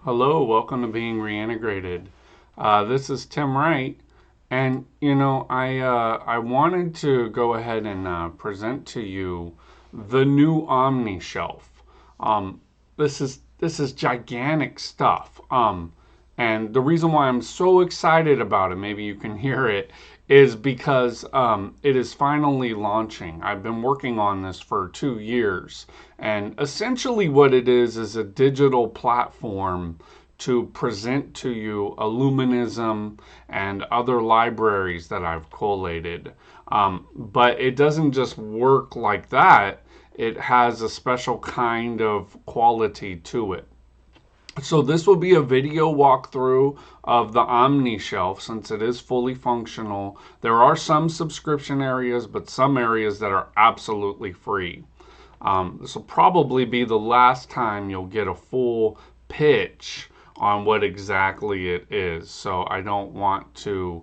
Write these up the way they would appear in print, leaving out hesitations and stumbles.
Hello, welcome to Being Reintegrated. This is Tim Wright, and I wanted to go ahead and present to you the new Omnishelf. Um, this is gigantic stuff. And the reason why I'm so excited about it, maybe you can hear it, is because it is finally launching. I've been working on this for 2 years. And essentially, what it is a digital platform to present to you Illuminism and other libraries that I've collated. But it doesn't just work like that, it has a special kind of quality to it. So this will be a video walkthrough of the Omnishelf since it is fully functional. There are some subscription areas, but some areas that are absolutely free. This will probably be the last time you'll get a full pitch on what exactly it is. So I don't want to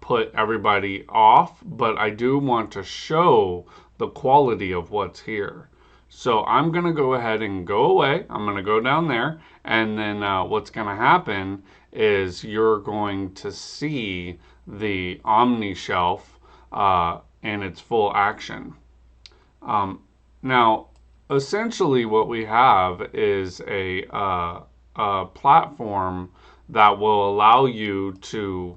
put everybody off, but I do want to show the quality of what's here. So I'm going to go ahead and go away. I'm going to go down there. And then what's going to happen is you're going to see the Omnishelf in its full action. Now, essentially what we have is a platform that will allow you to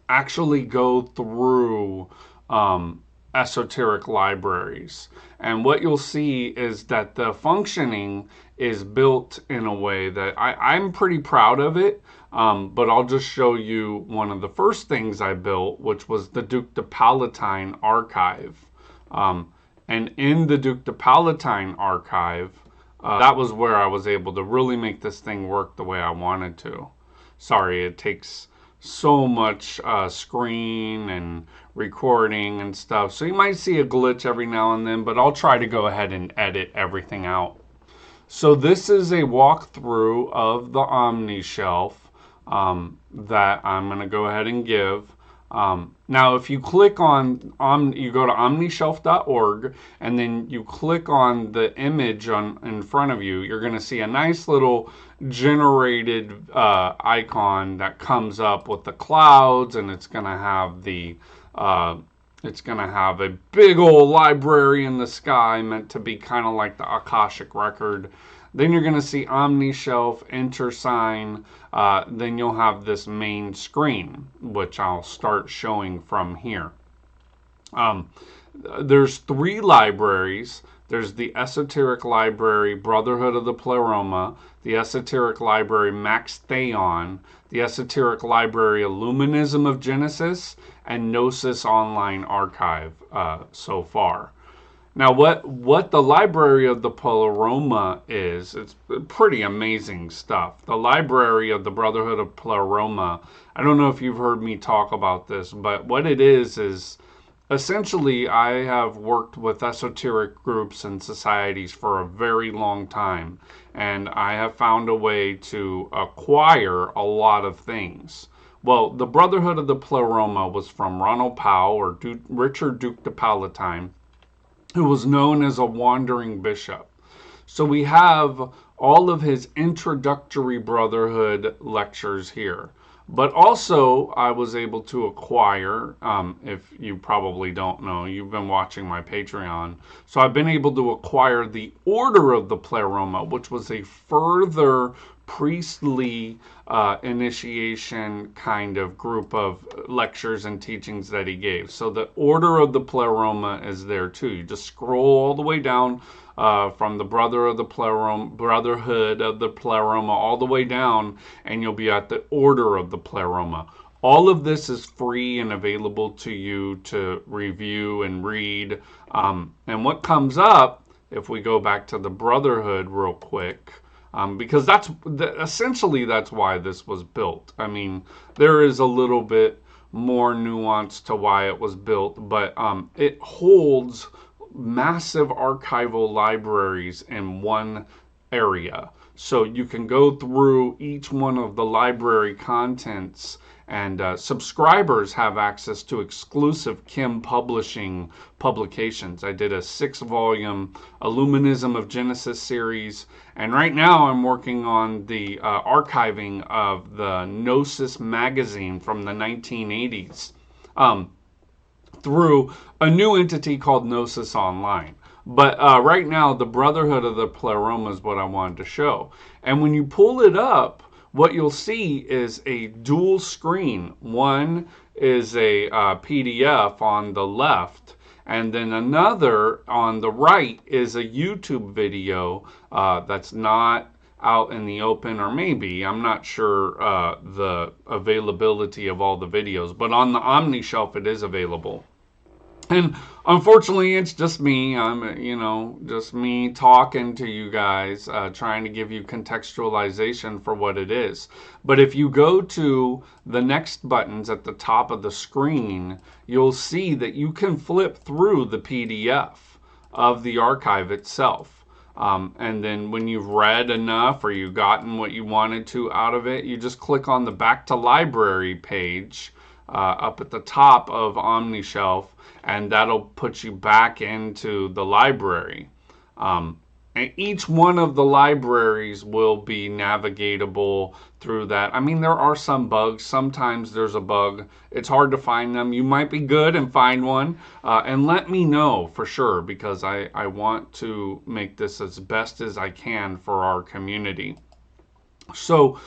actually go through esoteric libraries. And what you'll see is that the functioning is built in a way that I'm pretty proud of it. But I'll just show you one of the first things I built, which was the Duc de Palatine archive. And in the Duc de Palatine archive, that was where I was able to really make this thing work the way I wanted to. Sorry, it takes so much screen and recording and stuff. So you might see a glitch every now and then, but I'll try to go ahead and edit everything out. So this is a walkthrough of the Omnishelf that I'm going to go ahead and give. Now, if you click on, you go to omnishelf.org and then you click on the image in front of you, you're going to see a nice little generated icon that comes up with the clouds, and it's going to have a big old library in the sky meant to be kind of like the Akashic record. Then you're going to see Omnishelf, enter sign. Then you'll have this main screen, which I'll start showing from here. There's 3 libraries. There's the Esoteric Library, Brotherhood of the Pleroma, the Esoteric Library, Max Theon, the Esoteric Library, Illuminism of Genesis, and Gnosis Online Archive so far. Now, what the Library of the Pleroma is, it's pretty amazing stuff. The Library of the Brotherhood of Pleroma, I don't know if you've heard me talk about this, but what it is essentially I have worked with esoteric groups and societies for a very long time, and I have found a way to acquire a lot of things. Well, the Brotherhood of the Pleroma was from Ronald Powell, or Richard Duc de Palatine, who was known as a wandering bishop. So we have all of his introductory brotherhood lectures here. But also, I was able to acquire, if you probably don't know, you've been watching my Patreon, so I've been able to acquire the Order of the Pleroma, which was a further priestly initiation kind of group of lectures and teachings that he gave. So the Order of the Pleroma is there too. You just scroll all the way down from the Brotherhood of the Pleroma all the way down, and you'll be at the Order of the Pleroma. All of this is free and available to you to review and read. And what comes up, if we go back to the Brotherhood real quick, because essentially that's why this was built. I mean, there is a little bit more nuance to why it was built, but it holds massive archival libraries in one area. So you can go through each one of the library contents And subscribers have access to exclusive Kim Publishing publications. I did a 6-volume Illuminism of Genesis series, and right now I'm working on the archiving of the Gnosis magazine from the 1980s. Through a new entity called Gnosis Online. But right now, the Brotherhood of the Pleroma is what I wanted to show. And when you pull it up, what you'll see is a dual screen. One is a PDF on the left, and then another on the right is a YouTube video that's not out in the open, or maybe, I'm not sure the availability of all the videos, but on the Omnishelf it is available. And unfortunately, it's just me. I'm, just me talking to you guys, trying to give you contextualization for what it is. But if you go to the next buttons at the top of the screen, you'll see that you can flip through the PDF of the archive itself. And then when you've read enough or you've gotten what you wanted to out of it, you just click on the Back to Library page up at the top of Omnishelf, and that'll put you back into the library. And each one of the libraries will be navigatable through that. I mean, there are some bugs. Sometimes there's a bug. It's hard to find them. You might be good and find one. And let me know for sure, because I want to make this as best as I can for our community. So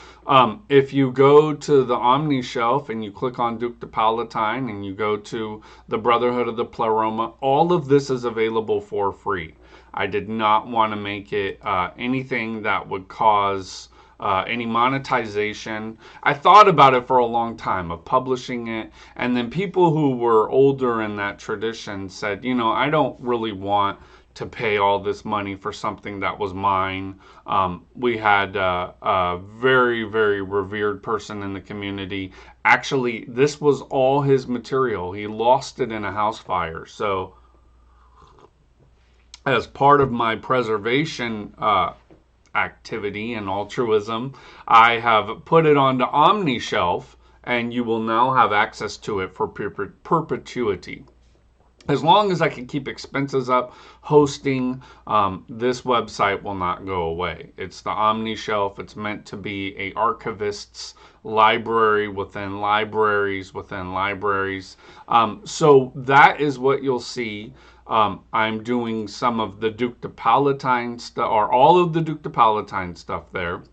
if you go to the Omnishelf and you click on Duke de Palatine and you go to the Brotherhood of the Pleroma, all of this is available for free. I did not want to make it anything that would cause any monetization. I thought about it for a long time of publishing it, and then people who were older in that tradition said, I don't really want to pay all this money for something that was mine. We had a very, very revered person in the community. Actually, this was all his material. He lost it in a house fire. So as part of my preservation activity and altruism, I have put it onto Omnishelf, and you will now have access to it for perpetuity. As long as I can keep expenses up, hosting, this website will not go away. It's the Omnishelf. It's meant to be a archivist's library within libraries within libraries. So that is what you'll see. I'm doing some of the Duke de Palatine stuff, or all of the Duke de Palatine stuff there.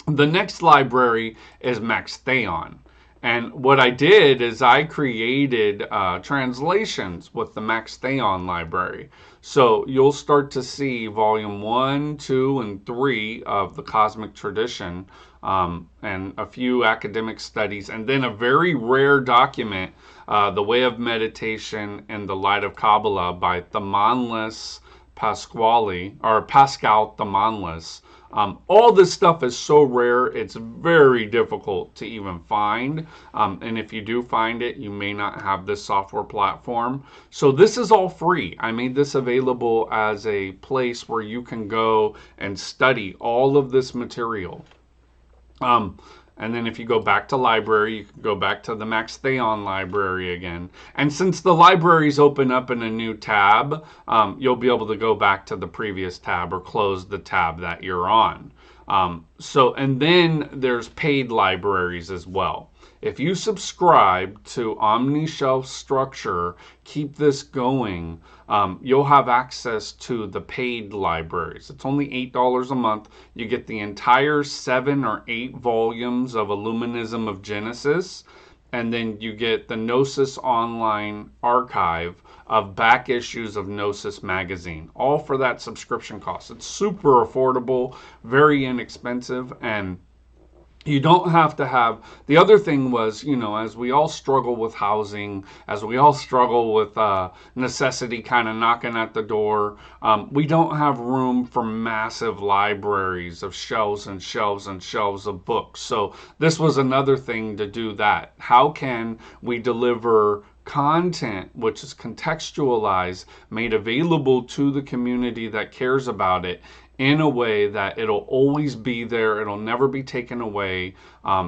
The next library is Max Theon. And what I did is I created translations with the Max Theon library. So you'll start to see volume 1, 2, and 3 of the Cosmic Tradition, and a few academic studies, and then a very rare document, The Way of Meditation and the Light of Kabbalah by Thamanlis Pasquale, or Pascal Thamanlis. All this stuff is so rare, it's very difficult to even find. And if you do find it, you may not have this software platform. So this is all free. I made this available as a place where you can go and study all of this material. And then if you go back to library, you can go back to the Max Theon library again. And since the libraries open up in a new tab, you'll be able to go back to the previous tab or close the tab that you're on. And then there's paid libraries as well. If you subscribe to Omnishelf structure, keep this going, you'll have access to the paid libraries. It's only $8 a month. You get the entire 7 or 8 volumes of Illuminism of Genesis, and then you get the Gnosis Online archive of back issues of Gnosis magazine, all for that subscription cost. It's super affordable, very inexpensive, and you don't have to have. The other thing was, as we all struggle with housing, as we all struggle with necessity kind of knocking at the door, we don't have room for massive libraries of shelves and shelves and shelves of books. So this was another thing to do that. How can we deliver content which is contextualized, made available to the community that cares about it in a way that it'll always be there. It'll never be taken away.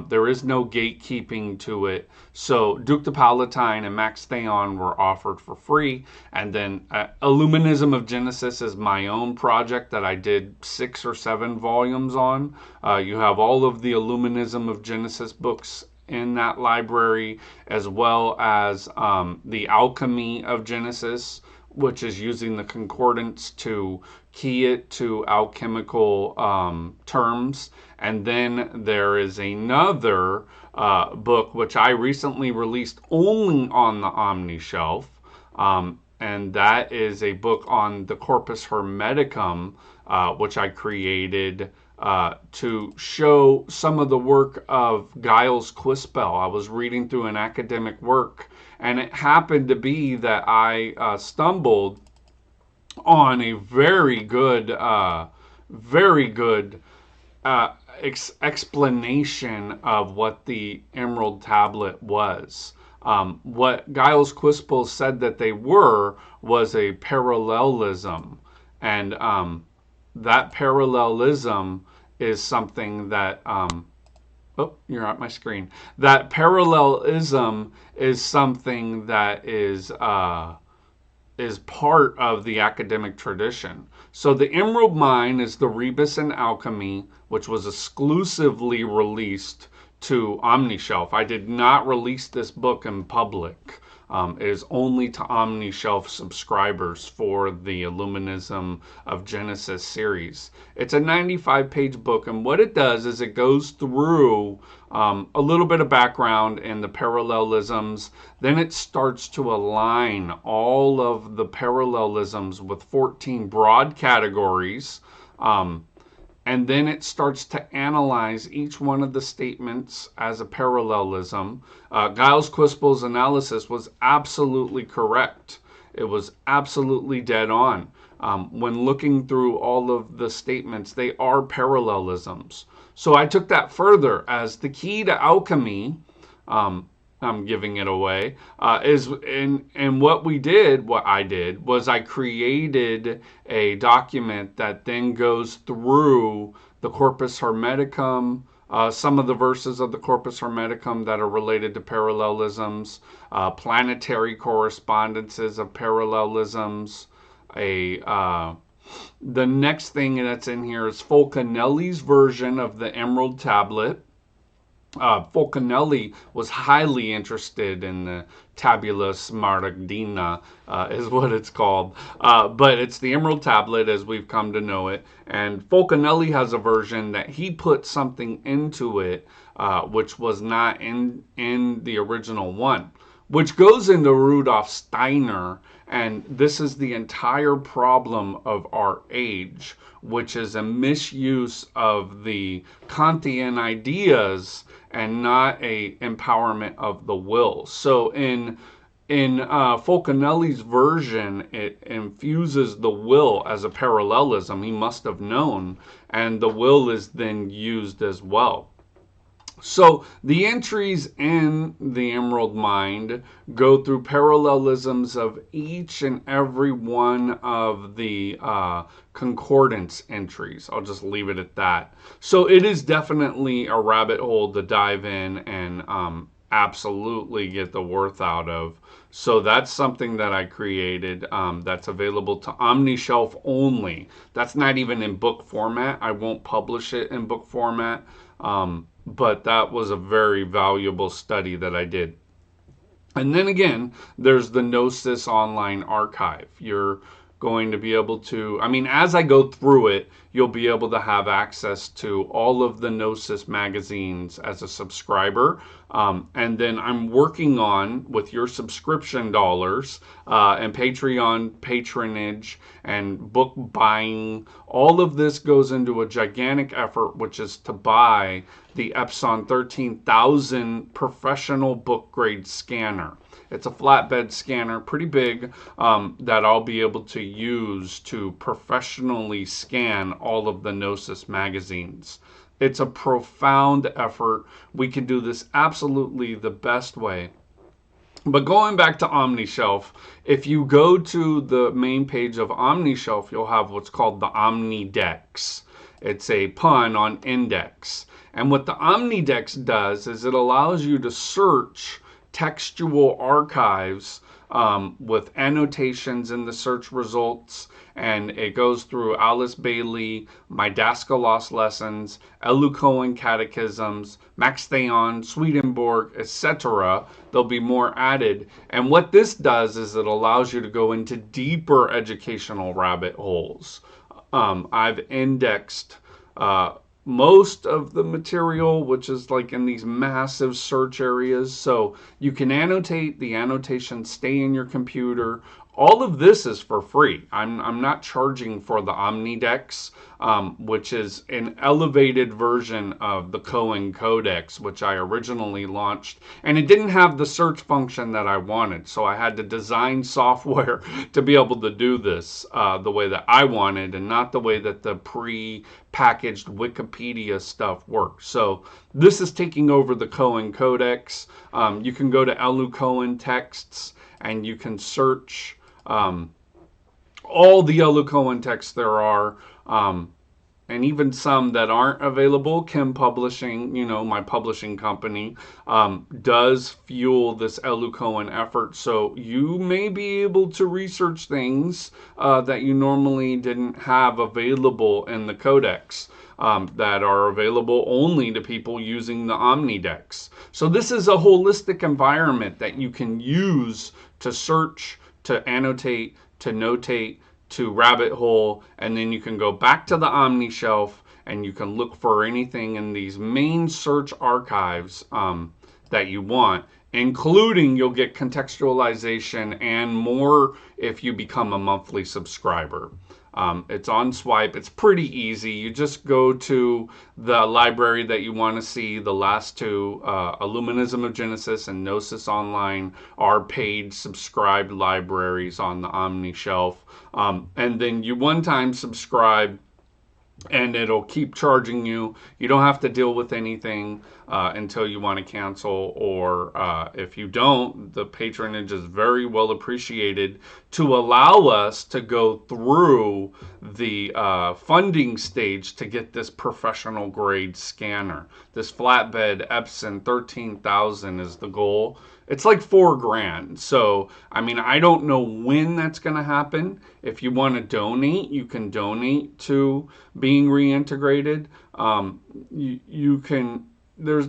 There is no gatekeeping to it. So Duke the Palatine and Max Theon were offered for free. And then Illuminism of Genesis is my own project that I did 6 or 7 volumes on. You have all of the Illuminism of Genesis books in that library, as well as the Alchemy of Genesis, which is using the concordance to key it to alchemical terms. And then there is another book which I recently released only on the Omnishelf, and that is a book on the Corpus Hermeticum, which I created to show some of the work of Giles Quispel. I was reading through an academic work, and it happened to be that I stumbled on a very good explanation of what the Emerald Tablet was. What Giles Quispel said that they were was a parallelism, and that parallelism is something that oh, you're at my screen. That parallelism is something that is part of the academic tradition. So the Emerald Mine is the Rebus in Alchemy, which was exclusively released to Omnishelf. I did not release this book in public. It is only to Omnishelf subscribers for the Illuminism of Genesis series. It's a 95-page book, and what it does is it goes through a little bit of background in the parallelisms. Then it starts to align all of the parallelisms with 14 broad categories. And then it starts to analyze each one of the statements as a parallelism. Giles Quispel's analysis was absolutely correct. It was absolutely dead on. When looking through all of the statements, they are parallelisms. So I took that further as the key to alchemy. I'm giving it away. And what I did was I created a document that then goes through the Corpus Hermeticum, some of the verses of the Corpus Hermeticum that are related to parallelisms, planetary correspondences of parallelisms. The next thing that's in here is Fulcanelli's version of the Emerald Tablet. Fulcanelli was highly interested in the Tabula Smaragdina, is what it's called. But it's the Emerald Tablet as we've come to know it. And Fulcanelli has a version that he put something into it which was not in the original one, which goes into Rudolf Steiner. And this is the entire problem of our age, which is a misuse of the Kantian ideas and not a empowerment of the will. So in Fulcanelli's version, it infuses the will as a parallelism. He must have known, and the will is then used as well. So the entries in the Emerald Mind go through parallelisms of each and every one of the concordance entries. I'll just leave it at that. So it is definitely a rabbit hole to dive in and absolutely get the worth out of. So that's something that I created that's available to Omnishelf only. That's not even in book format. I won't publish it in book format. But that was a very valuable study that I did. And then again, there's the Gnosis Online Archive. You're going to be able to, as I go through it, you'll be able to have access to all of the Gnosis magazines as a subscriber. And then I'm working on, with your subscription dollars and Patreon patronage and book buying, all of this goes into a gigantic effort, which is to buy the Epson 13,000 professional book grade scanner. It's a flatbed scanner, pretty big, that I'll be able to use to professionally scan all of the Gnosis magazines. It's a profound effort. We can do this absolutely the best way. But going back to Omnishelf, if you go to the main page of Omnishelf, you'll have what's called the Omnidex. It's a pun on index. And what the Omnidex does is it allows you to search textual archives with annotations in the search results. And it goes through Alice Bailey, My Daskalos Lessons, Elu Cohen Catechisms, Max Theon, Swedenborg, etc. There'll be more added. And what this does is it allows you to go into deeper educational rabbit holes. I've indexed most of the material, which is like in these massive search areas. So you can annotate, the annotations stay in your computer. All of this is for free. I'm not charging for the Omnidex, which is an elevated version of the Cohen Codex, which I originally launched. And it didn't have the search function that I wanted. So I had to design software to be able to do this the way that I wanted and not the way that the pre-packaged Wikipedia stuff works. So this is taking over the Cohen Codex. You can go to Elu Cohen texts and you can search all the Elu Cohen texts there are, and even some that aren't available. Kim Publishing, my publishing company, does fuel this Elu Cohen effort. So you may be able to research things that you normally didn't have available in the Codex. That are available only to people using the Omnidex. So this is a holistic environment that you can use to search, to annotate, to notate, to rabbit hole, and then you can go back to the Omnishelf and you can look for anything in these main search archives that you want, including you'll get contextualization and more if you become a monthly subscriber. It's on swipe. It's pretty easy. You just go to the library that you want to see. The last two, Illuminism of Genesis and Gnosis Online, are paid subscribed libraries on the Omnishelf. And then you one-time subscribe and it'll keep charging you. You don't have to deal with anything until you want to cancel, or if you don't, the patronage is very well appreciated to allow us to go through the funding stage to get this professional grade scanner. This flatbed Epson 13,000 is the goal. It's like $4,000. So, I don't know when that's going to happen. If you want to donate, you can donate to being reintegrated. You can.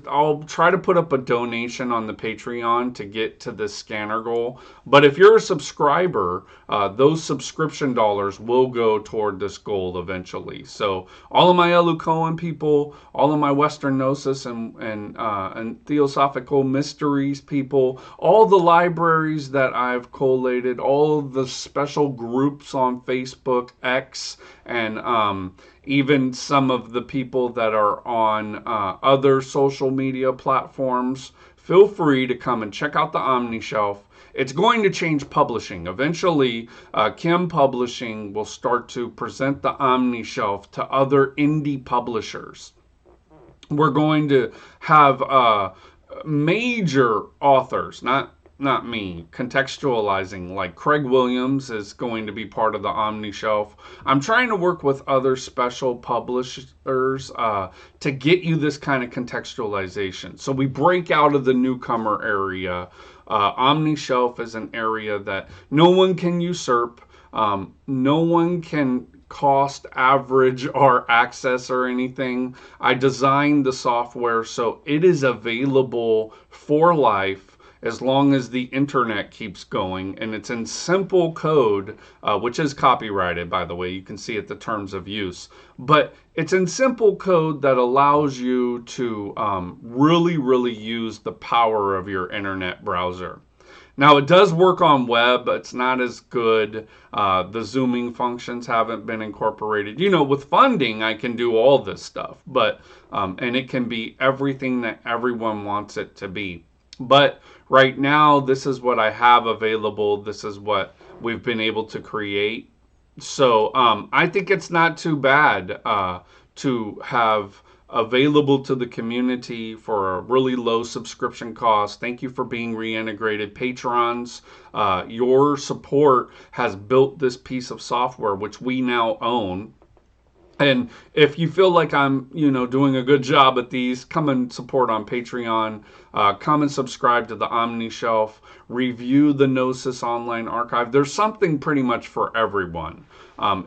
I'll try to put up a donation on the Patreon to get to this scanner goal. But if you're a subscriber, those subscription dollars will go toward this goal eventually. So all of my Elu Cohen people, all of my Western Gnosis and Theosophical Mysteries people, all the libraries that I've collated, all of the special groups on Facebook, X, and even some of the people that are on other social media platforms, feel free to come and check out the Omnishelf. It's going to change publishing. Eventually, Kim Publishing will start to present the Omnishelf to other indie publishers. We're going to have major authors, not me, contextualizing, like Craig Williams is going to be part of the Omnishelf. I'm trying to work with other special publishers to get you this kind of contextualization. So we break out of the newcomer area. Omnishelf is an area that no one can usurp. No one can cost, average, or access or anything. I designed the software so it is available for life as long as the internet keeps going, and it's in simple code, which is copyrighted, by the way. You can see it, the terms of use. But it's in simple code that allows you to really, really use the power of your internet browser. Now, it does work on web, but it's not as good. The zooming functions haven't been incorporated. With funding, I can do all this stuff, but and it can be everything that everyone wants it to be. But right now, this is what I have available. This is what we've been able to create. So I think it's not too bad to have available to the community for a really low subscription cost. Thank you for being reintegrated patrons. Your support has built this piece of software, which we now own. And if you feel like I'm, doing a good job at these, come and support on Patreon. Come and subscribe to the Omnishelf. Review the Gnosis Online Archive. There's something pretty much for everyone.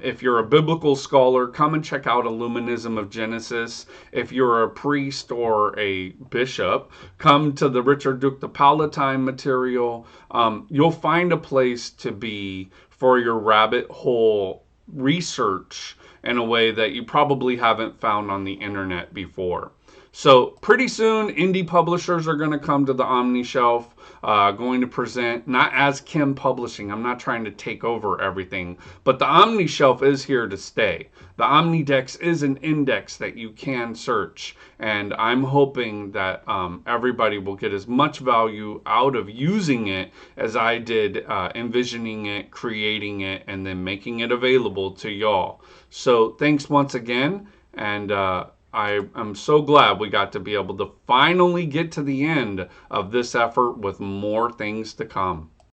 If you're a biblical scholar, come and check out Illuminism of Genesis. If you're a priest or a bishop, come to the Richard Duke the Palatine material. You'll find a place to be for your rabbit hole research in a way that you probably haven't found on the internet before. So pretty soon, indie publishers are going to come to the Omnishelf, going to present, not as Kim Publishing. I'm not trying to take over everything, but the Omnishelf is here to stay. The Omnidex is an index that you can search, and I'm hoping that everybody will get as much value out of using it as I did envisioning it, creating it, and then making it available to y'all. So thanks once again, and I am so glad we got to be able to finally get to the end of this effort with more things to come.